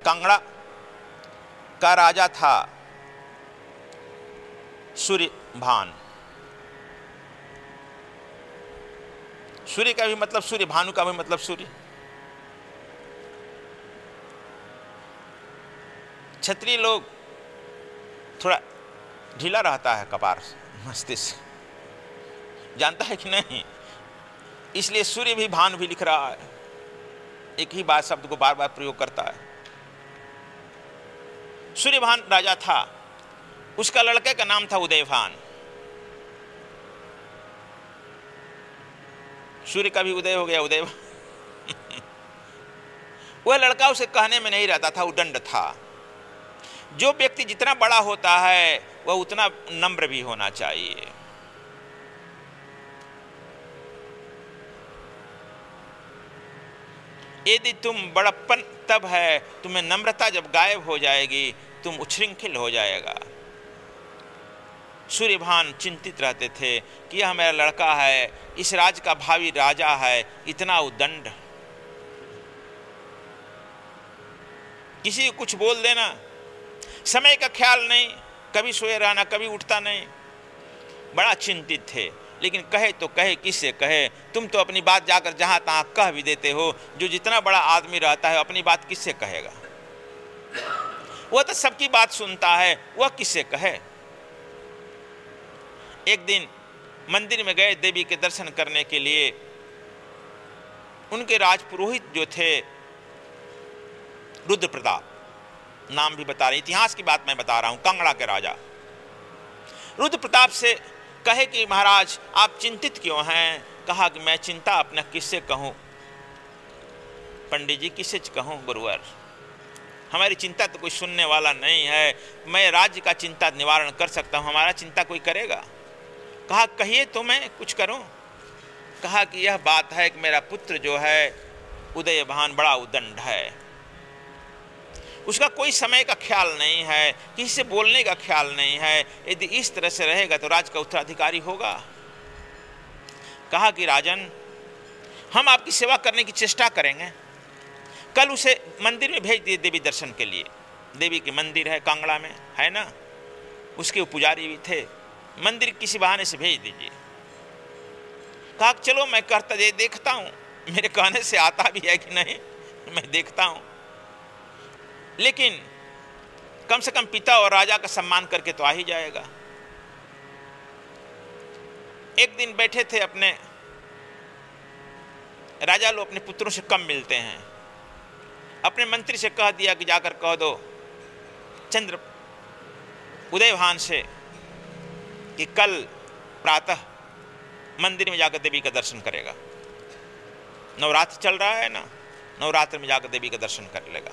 कांगड़ा का राजा था सूर्यभान। सूर्य का भी मतलब सूर्य, भानु का भी मतलब सूर्य। क्षत्रिय लोग थोड़ा ढीला रहता है कपार, मस्तिष्क, जानता है कि नहीं? इसलिए सूर्य भी भानु भी लिख रहा है, एक ही बात शब्द को बार बार प्रयोग करता है। सूर्यभान राजा था, उसका लड़के का नाम था उदयभान। सूर्य का भी उदय हो गया, उदय। वह लड़का उसे कहने में नहीं रहता था, उदंड था। जो व्यक्ति जितना बड़ा होता है वह उतना नम्र भी होना चाहिए। यदि तुम बड़प्पन तब है, तुम्हें नम्रता जब गायब हो जाएगी तुम उच्छृंखल हो जाएगा। सूर्यभान चिंतित रहते थे कि यह मेरा लड़का है, इस राज्य का भावी राजा है, इतना उद्दंड, किसी को कुछ बोल देना, समय का ख्याल नहीं, कभी सोए रहना, कभी उठता नहीं। बड़ा चिंतित थे, लेकिन कहे तो कहे किससे कहे? तुम तो अपनी बात जाकर जहां तहां कह भी देते हो। जो जितना बड़ा आदमी रहता है अपनी बात किससे कहेगा? वह तो सबकी बात सुनता है, वह किससे कहे? एक दिन मंदिर में गए देवी के दर्शन करने के लिए। उनके राजपुरोहित जो थे रुद्र प्रताप, नाम भी बता रहे, इतिहास की बात मैं बता रहा हूं, कांगड़ा के राजा रुद्र प्रताप से कहे कि महाराज आप चिंतित क्यों हैं? कहा कि मैं चिंता अपना किससे कहूं पंडित जी, किससे कहूं गुरुवर, हमारी चिंता तो कोई सुनने वाला नहीं है। मैं राज्य का चिंता निवारण कर सकता हूं, हमारा चिंता कोई करेगा? कहा कहिए तो मैं कुछ करूं। कहा कि यह बात है कि मेरा पुत्र जो है उदयभान बड़ा उद्दंड है, उसका कोई समय का ख्याल नहीं है, किसी से बोलने का ख्याल नहीं है। यदि इस तरह से रहेगा तो राज्य का उत्तराधिकारी होगा। कहा कि राजन हम आपकी सेवा करने की चेष्टा करेंगे। कल उसे मंदिर में भेज दिए देवी दर्शन के लिए। देवी के मंदिर है कांगड़ा में, है ना, उसके पुजारी भी थे। मंदिर किसी बहाने से भेज दीजिए। कहा चलो मैं करता देखता हूं, मेरे कहने से आता भी है कि नहीं मैं देखता हूं, लेकिन कम से कम पिता और राजा का सम्मान करके तो आ ही जाएगा। एक दिन बैठे थे अपने, राजा लोग अपने पुत्रों से कम मिलते हैं। अपने मंत्री से कह दिया कि जाकर कह दो चंद्र उदयभान से कि कल प्रातः मंदिर में जाकर देवी का दर्शन करेगा। नवरात्र चल रहा है ना, नवरात्र में जाकर देवी का दर्शन कर लेगा,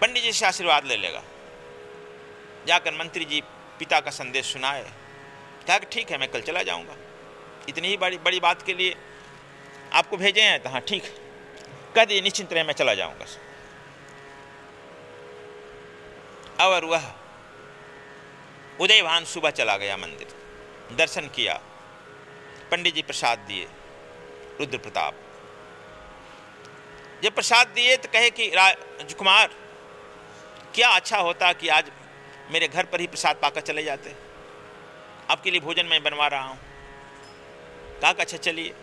पंडित जी से आशीर्वाद ले लेगा। जाकर मंत्री जी पिता का संदेश सुनाए। कहा कि ठीक है मैं कल चला जाऊंगा, इतनी ही बड़ी बात के लिए आपको भेजे हैं तो हाँ ठीक है, कह दिए निश्चिंत रहे मैं चला जाऊंगा। और वह उदयभान सुबह चला गया मंदिर, दर्शन किया, पंडित जी प्रसाद दिए। रुद्र प्रताप जब प्रसाद दिए तो कहे कि राजकुमार क्या अच्छा होता कि आज मेरे घर पर ही प्रसाद पाकर चले जाते, आपके लिए भोजन मैं बनवा रहा हूं। कहा अच्छा चलिए।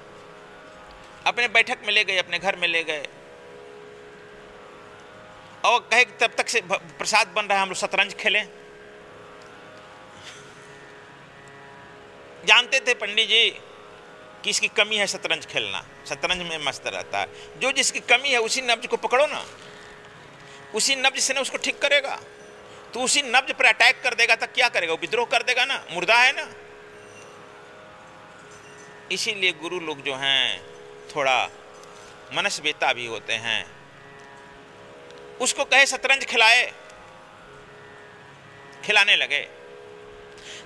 अपने बैठक में ले गए, अपने घर में ले गए और कहे कि तब तक से प्रसाद बन रहा है, हम लोग शतरंज खेलें। जानते थे पंडित जी कि इसकी कमी है शतरंज खेलना, शतरंज में मस्त रहता है। जो जिसकी कमी है उसी नब्ज को पकड़ो ना, उसी नब्ज से ना उसको ठीक करेगा। तो उसी नब्ज पर अटैक कर देगा तो क्या करेगा? वो विद्रोह कर देगा ना, मुर्दा है ना। इसीलिए गुरु लोग जो हैं थोड़ा मनस्वेता भी होते हैं। उसको कहे शतरंज खिलाए, खिलाने लगे।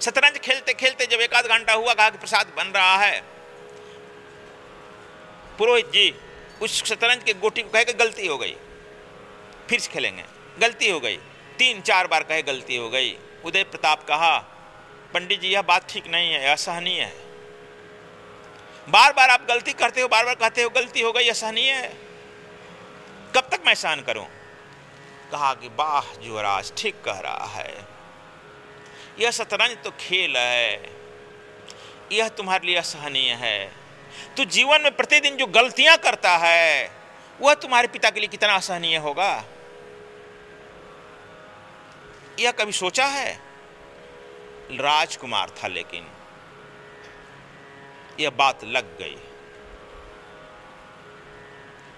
शतरंज खेलते खेलते जब एक आध घंटा हुआ, कहा कि प्रसाद बन रहा है। पुरोहित जी उस शतरंज के गोटी को कहे कि गलती हो गई, फिर से खेलेंगे, गलती हो गई। 3-4 बार कहे गलती हो गई। उदय प्रताप कहा पंडित जी यह बात ठीक नहीं है, असहनीय है। बार बार आप गलती करते हो, बार बार कहते हो गलती हो गई, असहनीय है। कब तक मैं सहन करूं? कहा कि वाह युवराज, ठीक कह रहा है, यह शतरंज तो खेल है, यह तुम्हारे लिए असहनीय है। तू जीवन में प्रतिदिन जो गलतियां करता है वह तुम्हारे पिता के लिए कितना असहनीय होगा, यह कभी सोचा है? राजकुमार था, लेकिन यह बात लग गई।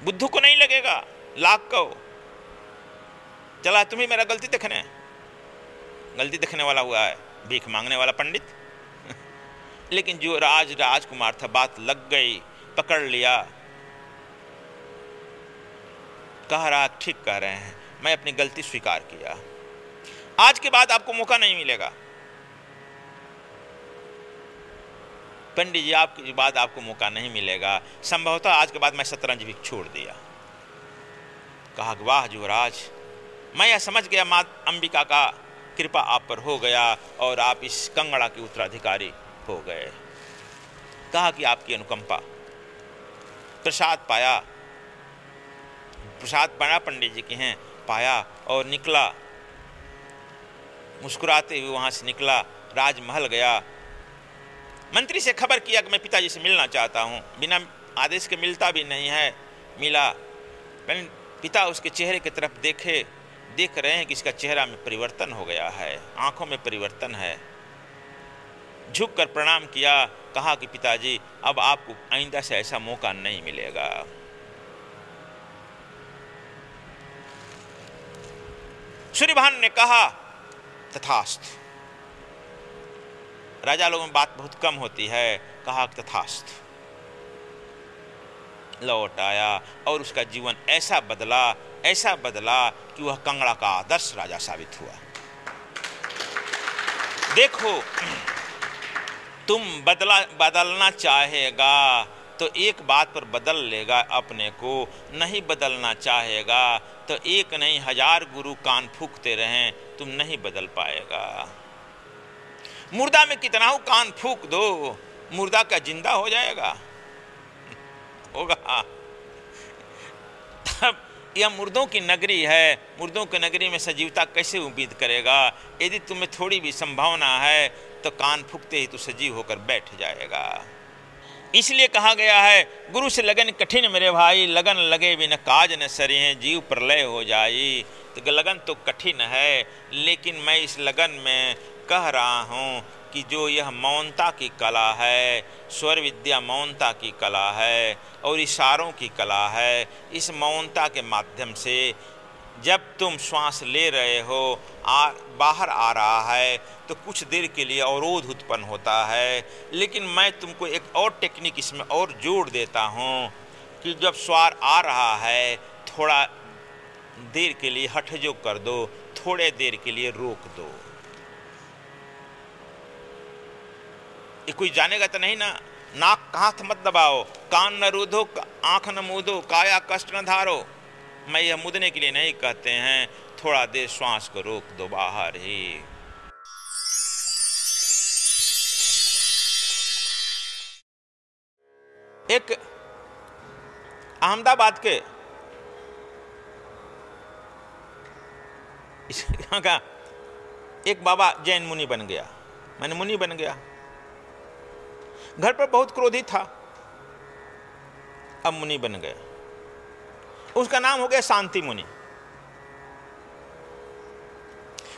बुद्धू को नहीं लगेगा, लाख को चला तुम्हें मेरा गलती देखने वाला हुआ है, भीख मांगने वाला पंडित। लेकिन जो राजकुमार था, बात लग गई, पकड़ लिया, कह रहा ठीक कह रहे हैं, मैं अपनी गलती स्वीकार किया, आज के बाद आपको मौका नहीं मिलेगा। पंडित जी, आपके बाद आपको मौका नहीं मिलेगा, संभवतः आज के बाद मैं शतरंज भी छोड़ दिया। कहा वाह युवराज, मैं यह समझ गया माँ अंबिका का कृपा आप पर हो गया और आप इस कंगड़ा के उत्तराधिकारी हो गए। कहा कि आपकी अनुकंपा, प्रसाद पाया, प्रसाद बना पंडित जी के हैं, पाया और निकला, मुस्कुराते हुए वहां से निकला, राजमहल गया, मंत्री से खबर किया कि मैं पिताजी से मिलना चाहता हूं, बिना आदेश के मिलता भी नहीं है, मिला। पिता उसके चेहरे की तरफ देख रहे हैं कि इसका चेहरा में परिवर्तन हो गया है, आंखों में परिवर्तन है। झुककर प्रणाम किया, कहा कि पिताजी अब आपको आइंदा से ऐसा मौका नहीं मिलेगा। सूर्यभानु ने कहा तथास्तु। राजा लोगों में बात बहुत कम होती है, कहा तथास्तु। लौट आया और उसका जीवन ऐसा बदला कि वह कंगड़ा का आदर्श राजा साबित हुआ। देखो, तुम बदलना चाहेगा तो एक बात पर बदल लेगा अपने को, नहीं बदलना चाहेगा तो एक नहीं 1000 गुरु कान फूंकते रहें, तुम नहीं बदल पाएगा। मुर्दा में कितना हो कान फूंक दो, मुर्दा का जिंदा हो जाएगा? होगा। तब यह मुर्दों की नगरी है, मुर्दों की नगरी में सजीवता कैसे उम्मीद करेगा? यदि तुम्हें थोड़ी भी संभावना है तो कान फूंकते ही तो सजीव होकर बैठ जाएगा। इसलिए कहा गया है, गुरु से लगन कठिन मेरे भाई, लगन लगे बिन काज न सरे हैं, जीव प्रलय हो जाई। तो लगन तो कठिन है, लेकिन मैं इस लगन में कह रहा हूँ कि जो यह मौनता की कला है, स्वर विद्या मौनता की कला है और इशारों की कला है, इस मौनता के माध्यम से जब तुम श्वास ले रहे हो, बाहर आ रहा है तो कुछ देर के लिए अवरोध उत्पन्न होता है, लेकिन मैं तुमको एक और टेक्निक इसमें और जोड़ देता हूँ कि जब स्वर आ रहा है थोड़ा देर के लिए हठजोग कर दो, थोड़े देर के लिए रोक दो। ये कोई जानेगा तो नहीं ना। नाक हाथ मत दबाओ, कान न रूधो, आंख न मूंदो, काया कष्ट न धारो। मैं यह मुदने के लिए नहीं कहते हैं, थोड़ा देर श्वास को रोक दो बाहर ही। एक अहमदाबाद के यहाँ का एक बाबा जैन मुनि बन गया, मैंने मुनि बन गया, घर पर बहुत क्रोधी था, अब मुनि बन गया। उसका नाम हो गया शांति मुनि।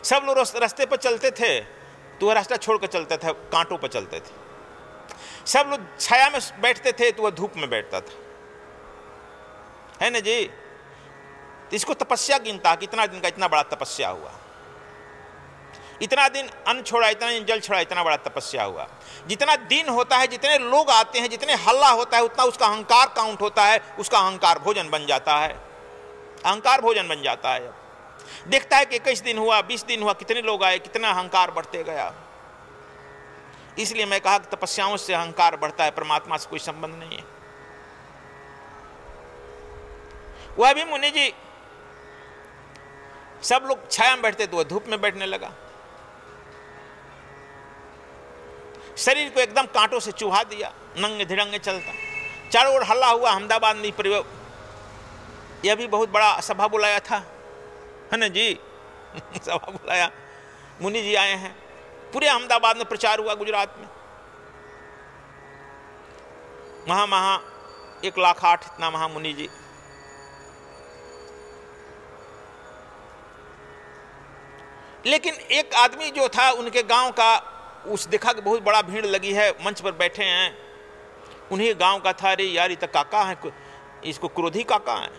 सब लोग रास्ते पर चलते थे तो वह रास्ता छोड़कर चलता था, कांटों पर चलते थे। सब लोग छाया में बैठते थे तो वह धूप में बैठता था, है ना जी। इसको तपस्या गिनता, कितना दिन का इतना बड़ा तपस्या हुआ, इतना दिन अन्न छोड़ा, इतना दिन जल छोड़ा, इतना बड़ा तपस्या हुआ। जितना दिन होता है, जितने लोग आते हैं, जितने हल्ला होता है, उतना उसका अहंकार काउंट होता है, उसका अहंकार भोजन बन जाता है, अहंकार भोजन बन जाता है। देखता है कि 21 दिन हुआ, 20 दिन हुआ, कितने लोग आए, कितना अहंकार बढ़ते गया। इसलिए मैं कहा कि तपस्याओं से अहंकार बढ़ता है, परमात्मा से कोई संबंध नहीं है। वह भी मुनि जी, सब लोग छाया में बैठते तो वह धूप में बैठने लगा, शरीर को एकदम कांटों से चुहा दिया, नंगे धिड़ंगे चलता, चारों ओर हल्ला हुआ, अहमदाबाद में यह भी बहुत बड़ा सभा बुलाया था, है ना जी। सभा बुलाया, मुनि जी आए हैं, पूरे अहमदाबाद में प्रचार हुआ, गुजरात में। महा 1,08,000 इतना महामुनि जी। लेकिन एक आदमी जो था उनके गांव का, उस देखा कि बहुत बड़ा भीड़ लगी है, मंच पर बैठे हैं, उन्हीं गांव का था। अरे यार, ये तो काका है, इसको क्रोधी काका है,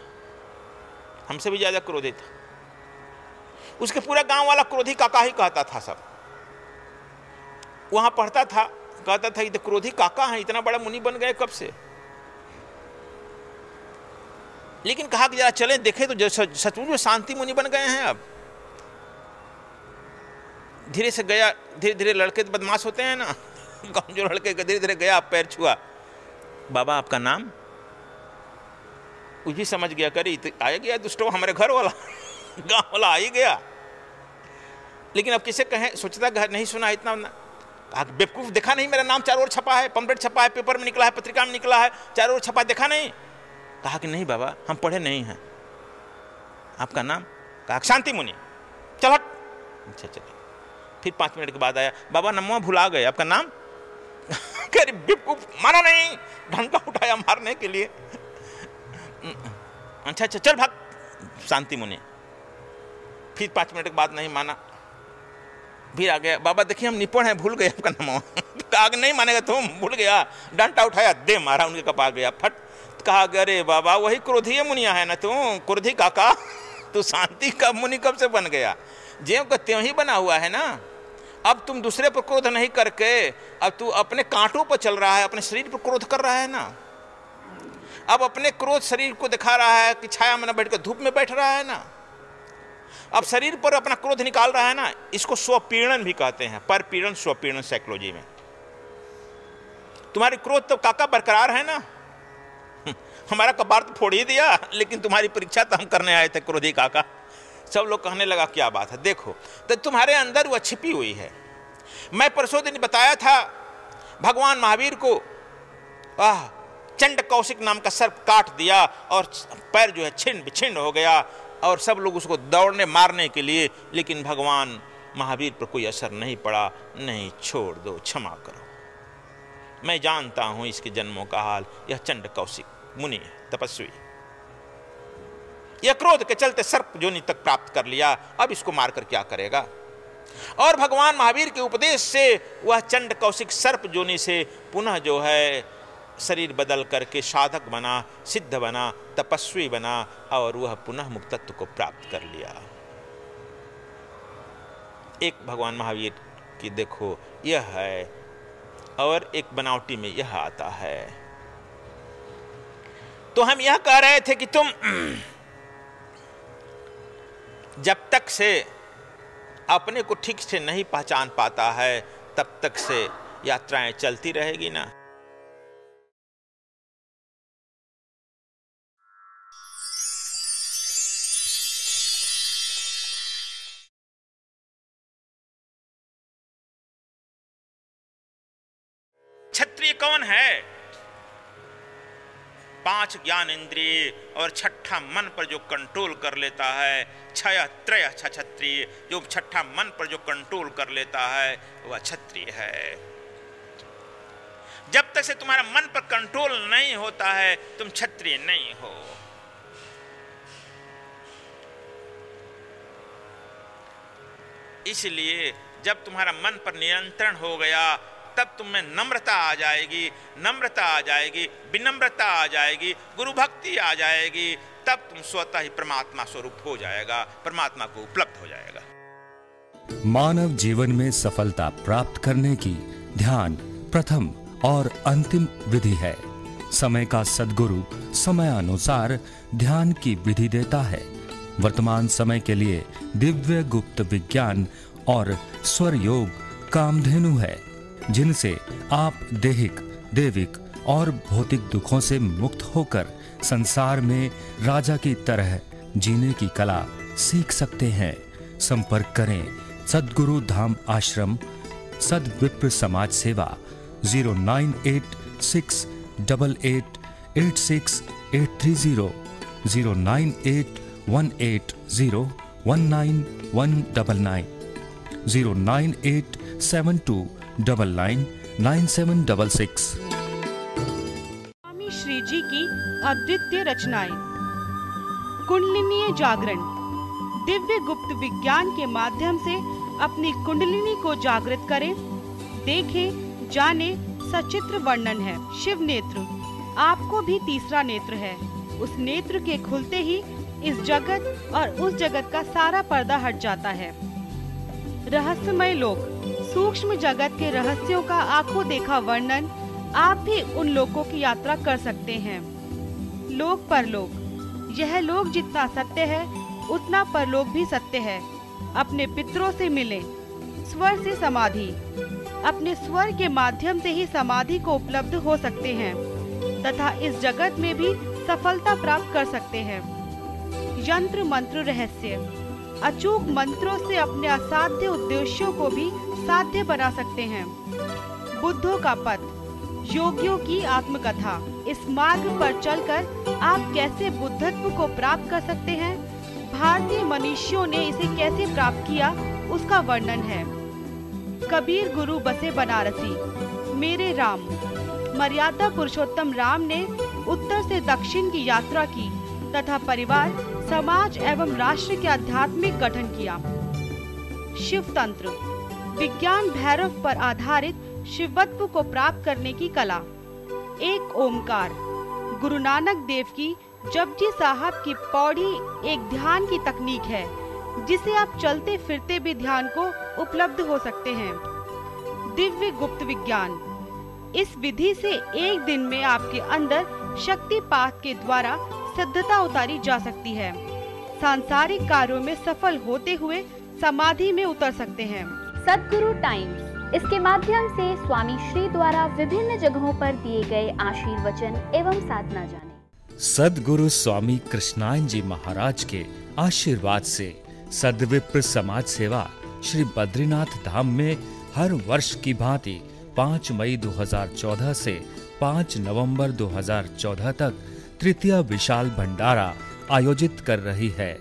हमसे भी ज्यादा क्रोधी था। उसके पूरा गांव वाला क्रोधी काका ही कहता था। सब वहां पढ़ता था, कहता था ये तो क्रोधी काका है, इतना बड़ा मुनि बन गए कब से। लेकिन कहा कि जरा चले देखे तो सचमुच में शांति मुनि बन गए हैं। अब धीरे से गया, धीरे धीरे लड़के तो बदमाश होते हैं ना, जो लड़के धीरे धीरे गया, पैर छुआ, बाबा आपका नाम? कुछ भी समझ गया, करे तो आ गया दुष्टो हमारे घर वाला, गांव वाला आ ही गया। लेकिन अब किसे कहें, सोचता घर नहीं सुना इतना। कहा बेवकूफ, देखा नहीं मेरा नाम चारों ओर छपा है, पंपलेट छपा है, पेपर में निकला है, पत्रिका में निकला है, चारों ओर छपा, देखा नहीं? कहा कि नहीं बाबा, हम पढ़े नहीं हैं। आपका नाम? कहा शांति मुनि। चल हट। अच्छा चलिए। फिर 5 मिनट के बाद आया, बाबा नमवा भुला गए, आपका नाम? कह रही बेवकूफ, माना नहीं, डंडा उठाया मारने के लिए। अच्छा चल भाग, शांति मुनि। फिर 5 मिनट के बाद नहीं माना, फिर आ गया, बाबा देखिए हम निपुण हैं, भूल गए आपका नाम। कहा नहीं मानेगा तुम, भूल गया, डंडा उठाया, दे मारा, उनके कपा गया, फट। कहा अरे बाबा वही क्रोधी मुनिया है ना तुम, क्रोधी काका, तू शांति का मुनि कब से बन गया? ज्यों का त्यों ही बना हुआ है ना। अब तुम दूसरे पर क्रोध नहीं करके, अब तू अपने कांटों पर चल रहा है, अपने शरीर पर क्रोध कर रहा है ना। अब अपने क्रोध शरीर को दिखा रहा है कि छाया में न बैठ कर धूप में बैठ रहा है ना। अब शरीर पर अपना क्रोध निकाल रहा है ना। इसको स्वपीड़न भी कहते हैं, परपीड़न, स्वपीड़न साइकोलॉजी में। तुम्हारी क्रोध तो काका बरकरार है ना, हमारा कबाड़ तो फोड़ ही दिया, लेकिन तुम्हारी परीक्षा तो हम करने आए थे क्रोधी काका। सब लोग कहने लगा क्या बात है, देखो तो तुम्हारे अंदर वह छिपी हुई है। मैं परसों दिन बताया था भगवान महावीर को चंड कौशिक नाम का सर्प काट दिया और पैर जो है छिन्न विछिन्न हो गया, और सब लोग उसको दौड़ने मारने के लिए, लेकिन भगवान महावीर पर कोई असर नहीं पड़ा। नहीं, छोड़ दो, क्षमा करो, मैं जानता हूं इसके जन्मों का हाल। यह चंड कौशिक मुनि है, तपस्वी, यह क्रोध के चलते सर्प जोनि तक प्राप्त कर लिया, अब इसको मारकर क्या करेगा। और भगवान महावीर के उपदेश से वह चंड कौशिक सर्प जोनि से पुनः जो है शरीर बदल करके साधक बना, सिद्ध बना, तपस्वी बना, और वह पुनः मुक्तत्व को प्राप्त कर लिया। एक भगवान महावीर की देखो यह है, और एक बनावटी में यह आता है। तो हम यह कह रहे थे कि तुम जब तक से अपने को ठीक से नहीं पहचान पाता है, तब तक से यात्राएं चलती रहेगी ना। क्षत्रिय कौन है? 5 ज्ञान इंद्रिय और 6ठा मन पर जो कंट्रोल कर लेता है, क्षय त्रय क्षत्रिय, जो 6ठा मन पर जो कंट्रोल कर लेता है वह क्षत्रिय है। जब तक से तुम्हारा मन पर कंट्रोल नहीं होता है, तुम क्षत्रिय नहीं हो। इसलिए जब तुम्हारा मन पर नियंत्रण हो गया, तब तुम में नम्रता आ जाएगी, नम्रता आ जाएगी, विनम्रता आ जाएगी, गुरु भक्ति आ जाएगी, तब तुम स्वतः ही परमात्मा स्वरूप हो जाएगा, परमात्मा को उपलब्ध हो जाएगा। मानव जीवन में सफलता प्राप्त करने की ध्यान प्रथम और अंतिम विधि है। समय का सद्गुरु समय अनुसार ध्यान की विधि देता है। वर्तमान समय के लिए दिव्य गुप्त विज्ञान और स्वर योग कामधेनु है, जिनसे आप दैहिक, दैविक और भौतिक दुखों से मुक्त होकर संसार में राजा की तरह जीने की कला सीख सकते हैं। संपर्क करें सद्गुरु धाम आश्रम, सद्विप्र समाज सेवा, 098688886 830 09818019199, 09872999766। स्वामी श्री जी की अद्वितीय रचनाएं। कुंडलिनी जागरण दिव्य गुप्त विज्ञान के माध्यम से अपनी कुंडलिनी को जागृत करें। देखें, जाने, सचित्र वर्णन है। शिव नेत्र, आपको भी तीसरा नेत्र है। उस नेत्र के खुलते ही इस जगत और उस जगत का सारा पर्दा हट जाता है। रहस्यमय लोक, सूक्ष्म जगत के रहस्यों का आंखों देखा वर्णन। आप भी उन लोकों की यात्रा कर सकते हैं। लोक परलोक, यह लोक जितना सत्य है उतना परलोक भी सत्य है। अपने पितरों से मिलें। स्वर से समाधि, अपने स्वर के माध्यम से ही समाधि को उपलब्ध हो सकते हैं तथा इस जगत में भी सफलता प्राप्त कर सकते हैं। यंत्र मंत्र रहस्य, अचूक मंत्रों से अपने असाध्य उद्देश्यों को भी साध्य बना सकते हैं। बुद्धों का पथ, योगियों की आत्मकथा। इस मार्ग पर चलकर आप कैसे बुद्धत्व को प्राप्त कर सकते हैं, भारतीय मनीषियों ने इसे कैसे प्राप्त किया, उसका वर्णन है। कबीर गुरु बसे बनारसी, मेरे राम। मर्यादा पुरुषोत्तम राम ने उत्तर से दक्षिण की यात्रा की तथा परिवार, समाज एवं राष्ट्र के आध्यात्मिक गठन किया। शिव तंत्र, विज्ञान भैरव पर आधारित शिवत्व को प्राप्त करने की कला। एक ओमकार, गुरु नानक देव की जपजी साहब की पौड़ी एक ध्यान की तकनीक है जिसे आप चलते फिरते भी ध्यान को उपलब्ध हो सकते हैं। दिव्य गुप्त विज्ञान, इस विधि से एक दिन में आपके अंदर शक्तिपात के द्वारा सिद्धता उतारी जा सकती है। सांसारिक कार्यों में सफल होते हुए समाधि में उतर सकते हैं। सद्गुरु टाइम्स, इसके माध्यम से स्वामी श्री द्वारा विभिन्न जगहों पर दिए गए आशीर्वचन एवं साधना जाने। सद्गुरु स्वामी कृष्णायन जी महाराज के आशीर्वाद से सद्विप्र समाज सेवा श्री बद्रीनाथ धाम में हर वर्ष की भांति 5 मई 2014 से 5 नवंबर 2014 तक तृतीय विशाल भंडारा आयोजित कर रही है।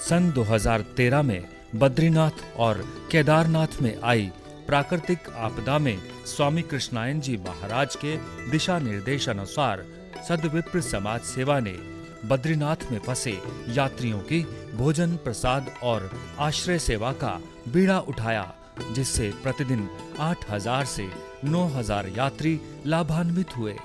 सन 2013 में बद्रीनाथ और केदारनाथ में आई प्राकृतिक आपदा में स्वामी कृष्णायन जी महाराज के दिशा निर्देश अनुसार सद्विप्र समाज सेवा ने बद्रीनाथ में फंसे यात्रियों की भोजन, प्रसाद और आश्रय सेवा का बीड़ा उठाया, जिससे प्रतिदिन 8000 से 9000 यात्री लाभान्वित हुए।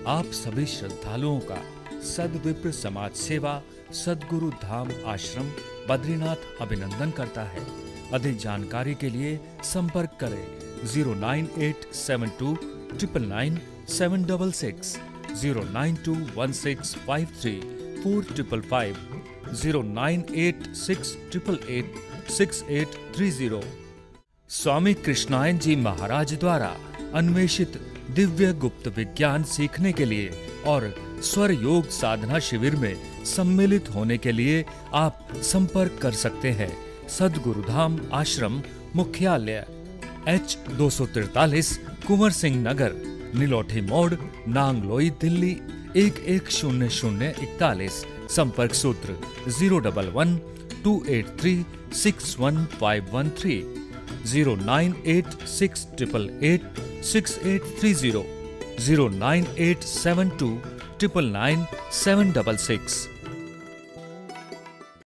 आप सभी श्रद्धालुओं का सद्विप्र समाज सेवा सद्गुरु धाम आश्रम बद्रीनाथ अभिनंदन करता है। अधिक जानकारी के लिए संपर्क करें 09872999766, 09216534555, 09868886830। स्वामी कृष्णायन जी महाराज द्वारा अन्वेषित दिव्य गुप्त विज्ञान सीखने के लिए और स्वर योग साधना शिविर में सम्मिलित होने के लिए आप संपर्क कर सकते हैं। सद्गुरुधाम आश्रम मुख्यालय H243 कुंवर सिंह नगर, नीलोठी मोड़, नांगलोई, दिल्ली 110041। संपर्क सूत्र 01128361513, 09868886830, 09872999766।